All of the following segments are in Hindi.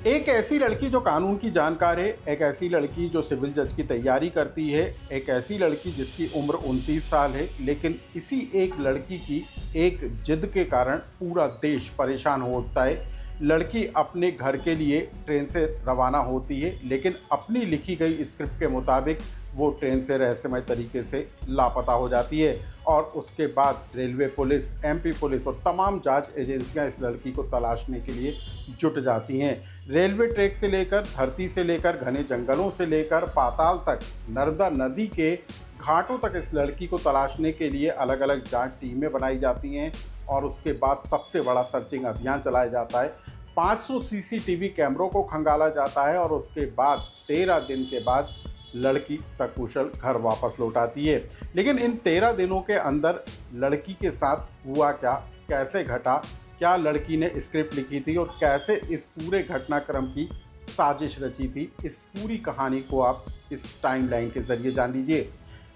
एक ऐसी लड़की जो कानून की जानकार है, एक ऐसी लड़की जो सिविल जज की तैयारी करती है, एक ऐसी लड़की जिसकी उम्र 29 साल है, लेकिन इसी एक लड़की की एक जिद के कारण पूरा देश परेशान होता है। लड़की अपने घर के लिए ट्रेन से रवाना होती है, लेकिन अपनी लिखी गई स्क्रिप्ट के मुताबिक वो ट्रेन से रहस्यमय तरीके से लापता हो जाती है और उसके बाद रेलवे पुलिस, एमपी पुलिस और तमाम जांच एजेंसियां इस लड़की को तलाशने के लिए जुट जाती हैं। रेलवे ट्रैक से लेकर, धरती से लेकर, घने जंगलों से लेकर पाताल तक, नर्मदा नदी के घाटों तक इस लड़की को तलाशने के लिए अलग अलग जांच टीमें बनाई जाती हैं और उसके बाद सबसे बड़ा सर्चिंग अभियान चलाया जाता है। 500 सीसीटीवी कैमरों को खंगाला जाता है और उसके बाद 13 दिन के बाद लड़की सकुशल घर वापस लौट आती है। लेकिन इन 13 दिनों के अंदर लड़की के साथ हुआ क्या, कैसे घटा, क्या लड़की ने स्क्रिप्ट लिखी थी और कैसे इस पूरे घटनाक्रम की साजिश रची थी, इस पूरी कहानी को आप इस टाइमलाइन के जरिए जान लीजिए।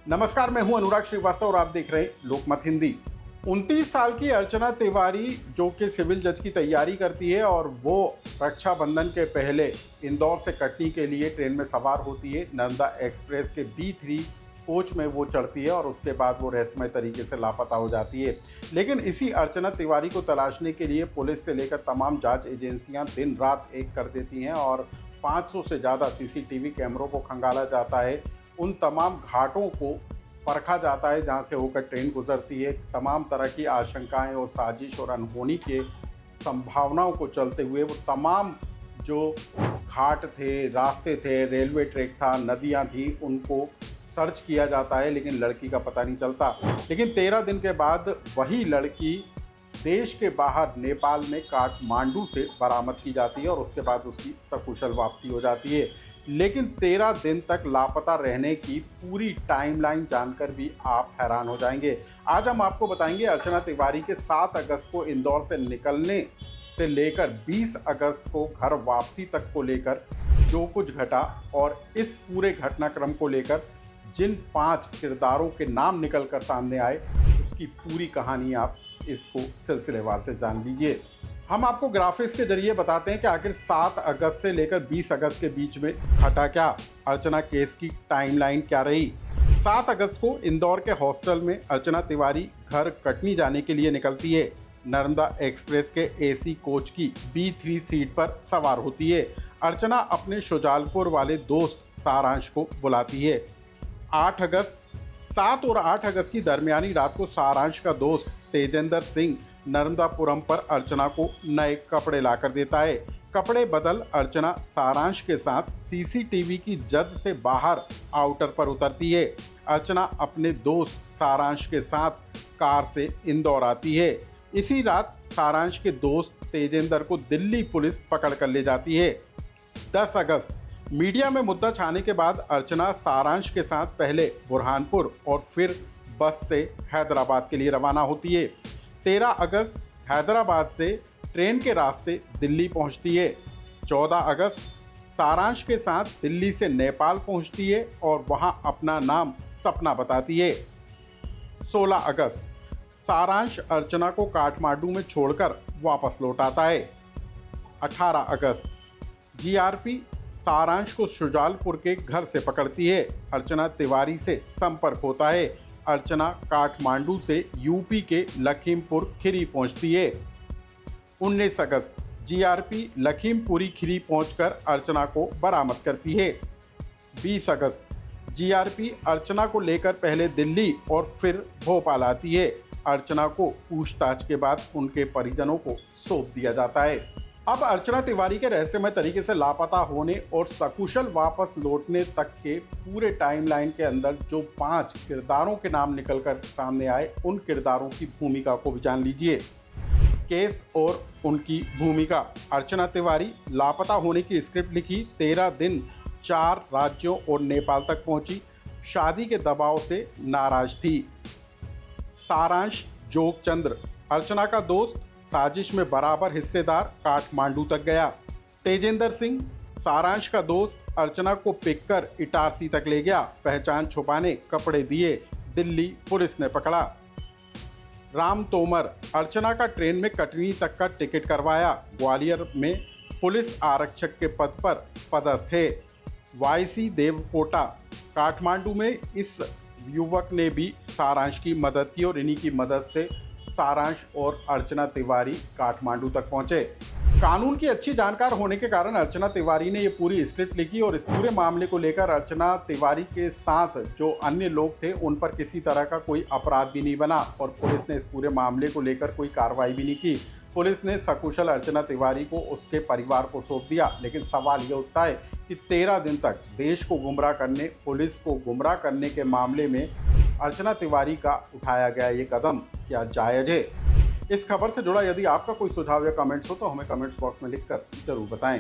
नमस्कार, मैं हूं अनुराग श्रीवास्तव और आप देख रहे हैं लोकमत हिंदी। 29 साल की अर्चना तिवारी जो कि सिविल जज की तैयारी करती है और वो रक्षाबंधन के पहले इंदौर से कटनी के लिए ट्रेन में सवार होती है। नर्मदा एक्सप्रेस के B3 कोच में वो चढ़ती है और उसके बाद वो रहस्यमय तरीके से लापता हो जाती है। लेकिन इसी अर्चना तिवारी को तलाशने के लिए पुलिस से लेकर तमाम जांच एजेंसियां दिन रात एक कर देती हैं और 500 से ज़्यादा सीसीटीवी कैमरों को खंगाला जाता है। उन तमाम घाटों को परखा जाता है जहां से होकर ट्रेन गुजरती है। तमाम तरह की आशंकाएं और साजिश और अनहोनी के संभावनाओं को चलते हुए वो तमाम जो घाट थे, रास्ते थे, रेलवे ट्रैक था, नदियां थी, उनको सर्च किया जाता है, लेकिन लड़की का पता नहीं चलता। लेकिन 13 दिन के बाद वही लड़की देश के बाहर नेपाल में काठमांडू से बरामद की जाती है और उसके बाद उसकी सकुशल वापसी हो जाती है। लेकिन 13 दिन तक लापता रहने की पूरी टाइमलाइन जानकर भी आप हैरान हो जाएंगे। आज हम आपको बताएंगे अर्चना तिवारी के 7 अगस्त को इंदौर से निकलने से लेकर 20 अगस्त को घर वापसी तक को लेकर जो कुछ घटा और इस पूरे घटनाक्रम को लेकर जिन 5 किरदारों के नाम निकल कर सामने आए, उसकी पूरी कहानी आप इसको सिलसिलेवार से जान लीजिए। हम आपको ग्राफिक्स के जरिए बताते हैं कि आखिर 7 अगस्त से लेकर 20 अगस्त के बीच में घटा क्या, अर्चना केस की टाइमलाइन क्या रही। 7 अगस्त को इंदौर के हॉस्टल में अर्चना तिवारी घर कटनी जाने के लिए निकलती है। नर्मदा एक्सप्रेस के AC कोच की B3 सीट पर सवार होती है। अर्चना अपने शुजालपुर वाले दोस्त सारांश को बुलाती है। 7 और 8 अगस्त की दरमियानी रात को सारांश का दोस्त तेजेंद्र सिंह नर्मदापुरम पर अर्चना को नए कपड़े लाकर देता है। कपड़े बदल अर्चना सारांश के साथ सीसीटीवी की जद से बाहर आउटर पर उतरती है। अर्चना अपने दोस्त सारांश के साथ कार से इंदौर आती है। इसी रात सारांश के दोस्त तेजेंद्र को दिल्ली पुलिस पकड़ कर ले जाती है। 10 अगस्त मीडिया में मुद्दा छाने के बाद अर्चना सारांश के साथ पहले बुरहानपुर और फिर बस से हैदराबाद के लिए रवाना होती है। 13 अगस्त हैदराबाद से ट्रेन के रास्ते दिल्ली पहुंचती है। 14 अगस्त सारांश के साथ दिल्ली से नेपाल पहुंचती है और वहां अपना नाम सपना बताती है। 16 अगस्त सारांश अर्चना को काठमांडू में छोड़कर वापस लौट आता है। 18 अगस्त GRP सारांश को शुजालपुर के घर से पकड़ती है। अर्चना तिवारी से संपर्क होता है। अर्चना काठमांडू से यूपी के लखीमपुर खीरी पहुंचती है। 19 अगस्त GRP लखीमपुरी खीरी पहुंचकर अर्चना को बरामद करती है। 20 अगस्त GRP अर्चना को लेकर पहले दिल्ली और फिर भोपाल आती है। अर्चना को पूछताछ के बाद उनके परिजनों को सौंप दिया जाता है। अब अर्चना तिवारी के रहस्यमय तरीके से लापता होने और सकुशल वापस लौटने तक के पूरे टाइमलाइन के अंदर जो 5 किरदारों के नाम निकलकर सामने आए, उन किरदारों की भूमिका को भी जान लीजिए। केस और उनकी भूमिका। अर्चना तिवारी लापता होने की स्क्रिप्ट लिखी, 13 दिन 4 राज्यों और नेपाल तक पहुंची, शादी के दबाव से नाराज थी। सारांश जोगचंद्र अर्चना का दोस्त, साजिश में बराबर हिस्सेदार, काठमांडू तक गया। तेजेंद्र सिंह सारांश का दोस्त, अर्चना को पिक कर इटारसी तक ले गया, पहचान छुपाने कपड़े दिए, दिल्ली पुलिस ने पकड़ा। राम तोमर अर्चना का ट्रेन में कटनी तक का टिकट करवाया, ग्वालियर में पुलिस आरक्षक के पद पर पदस्थ थे। वाईसी देवकोटा काठमांडू में इस युवक ने भी सारांश की मदद की और इन्हीं की मदद से सारांश और अर्चना तिवारी काठमांडू तक पहुंचे। कानून की अच्छी जानकार होने के कारण अर्चना तिवारी ने ये पूरी स्क्रिप्ट लिखी और इस पूरे मामले को लेकर अर्चना तिवारी के साथ जो अन्य लोग थे उन पर किसी तरह का कोई अपराध भी नहीं बना और पुलिस ने इस पूरे मामले को लेकर कोई कार्रवाई भी नहीं की। पुलिस ने सकुशल अर्चना तिवारी को उसके परिवार को सौंप दिया। लेकिन सवाल ये उठता है कि 13 दिन तक देश को गुमराह करने, पुलिस को गुमराह करने के मामले में अर्चना तिवारी का उठाया गया ये कदम क्या जायज़ है? इस खबर से जुड़ा यदि आपका कोई सुझाव या कमेंट्स हो तो हमें कमेंट्स बॉक्स में लिखकर ज़रूर बताएं।